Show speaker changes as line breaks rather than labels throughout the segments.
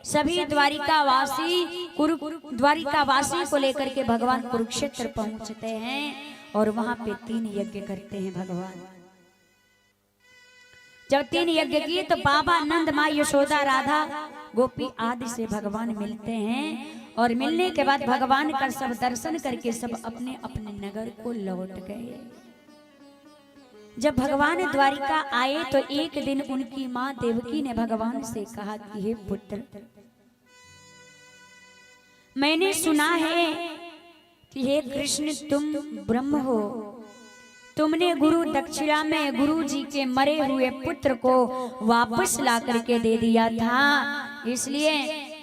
सभी द्वारिकावासी को लेकर के भगवान कुरुक्षेत्र पहुंचते हैं और वहां पे 3 यज्ञ करते हैं भगवान। जब 3 यज्ञ किए तो बाबा नंद, माँ यशोदा, राधा, गोपी आदि से भगवान मिलते हैं और मिलने के बाद भगवान का सब दर्शन करके सब अपने अपने नगर को लौट गए। जब भगवान द्वारिका आए तो एक दिन उनकी माँ देवकी ने भगवान से कहा कि हे पुत्र, मैंने सुना है कि हे कृष्ण तुम ब्रह्म हो, तुमने गुरु दक्षिणा में गुरु जी के मरे हुए पुत्र को वापस ला करके दे दिया था, इसलिए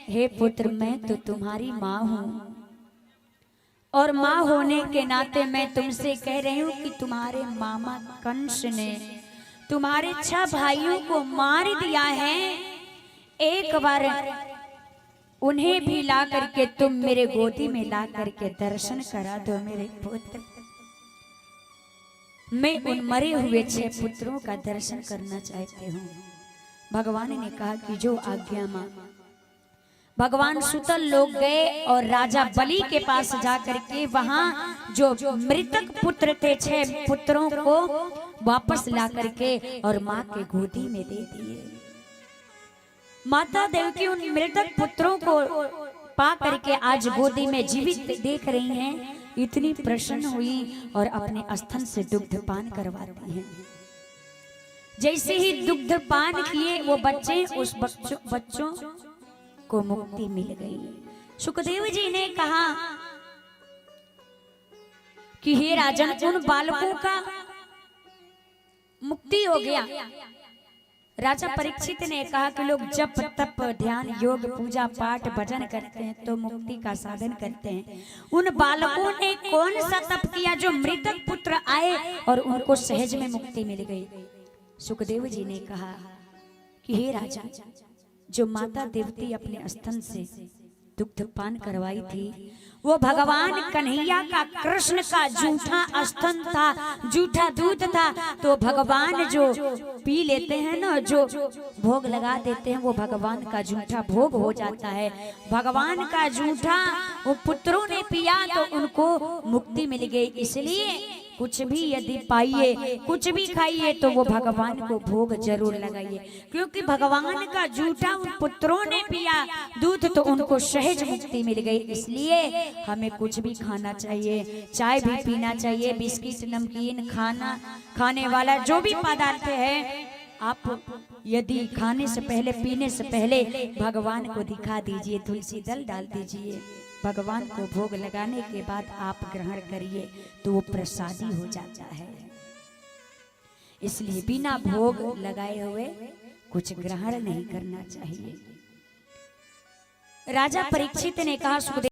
हे पुत्र मैं तो तुम्हारी माँ हूँ और माँ होने के नाते मैं तुमसे कह रही हूँ कि तुम्हारे मामा कंस ने तुम्हारे 6 भाइयों को मार दिया है। एक बार उन्हें भी ला करके तुम मेरे गोदी में ला करके दर्शन करा दो मेरे पुत्र। मैं उन मरे हुए 6 पुत्रों का दर्शन करना चाहती हूँ। भगवान ने कहा कि जो आज्ञा माँ। भगवान सुतल लोग गए और राजा बलि के पास जाकर के वहां जो मृतक पुत्र थे 6 पुत्रों को वापस ला करके और माँ के गोदी में दे दिए। माता देवकी उन मृतक पुत्रों को पा करके आज गोदी में जीवित देख रही हैं। इतनी प्रसन्न हुई और अपने स्तन से दुग्ध पान करवाती हैं। जैसे ही दुग्ध पान किए वो बच्चे, उस बच्चों को मुक्ति मिल गई। सुखदेव जी ने कहा कि हे राजन, उन बालकों का मुक्ति हो गया। राजा परीक्षित ने कहा कि लोग जप तप ध्यान योग पूजा पाठ भजन करते हैं तो मुक्ति का साधन करते हैं। उन बालकों ने कौन सा तप किया जो मृतक पुत्र आए और उनको सहज में मुक्ति मिल गई। सुखदेव जी ने कहा कि हे राजा, जो माता देवती अपने स्तन से दुग्ध पान करवाई थी वो भगवान कन्हैया का, कृष्ण का जूठा स्तन था, जूठा दूध था। तो भगवान जो पी लेते हैं ना, जो भोग लगा देते हैं, वो भगवान का जूठा भोग हो जाता है। भगवान का जूठा वो पुत्रों ने पिया तो उनको मुक्ति मिल गई। इसलिए कुछ भी यदि पाइए, कुछ भी खाइए तो वो भगवान को भोग जरूर लगाइए, क्योंकि भगवान का जूठा उन पुत्रों ने पिया दूध तो उनको सहज मुक्ति मिल गई। इसलिए हमें कुछ भी खाना चाहिए, चाय भी पीना चाहिए, बिस्किट नमकीन खाने वाला जो भी पदार्थ है आप यदि खाने से पहले पीने से पहले भगवान को दिखा दीजिए, तुलसी दल डाल दीजिए, भगवान को भोग लगाने के बाद आप ग्रहण करिए तो वो प्रसादी हो जाता है। इसलिए बिना भोग लगाए हुए कुछ ग्रहण नहीं करना चाहिए। राजा परीक्षित ने कहा सुखदेव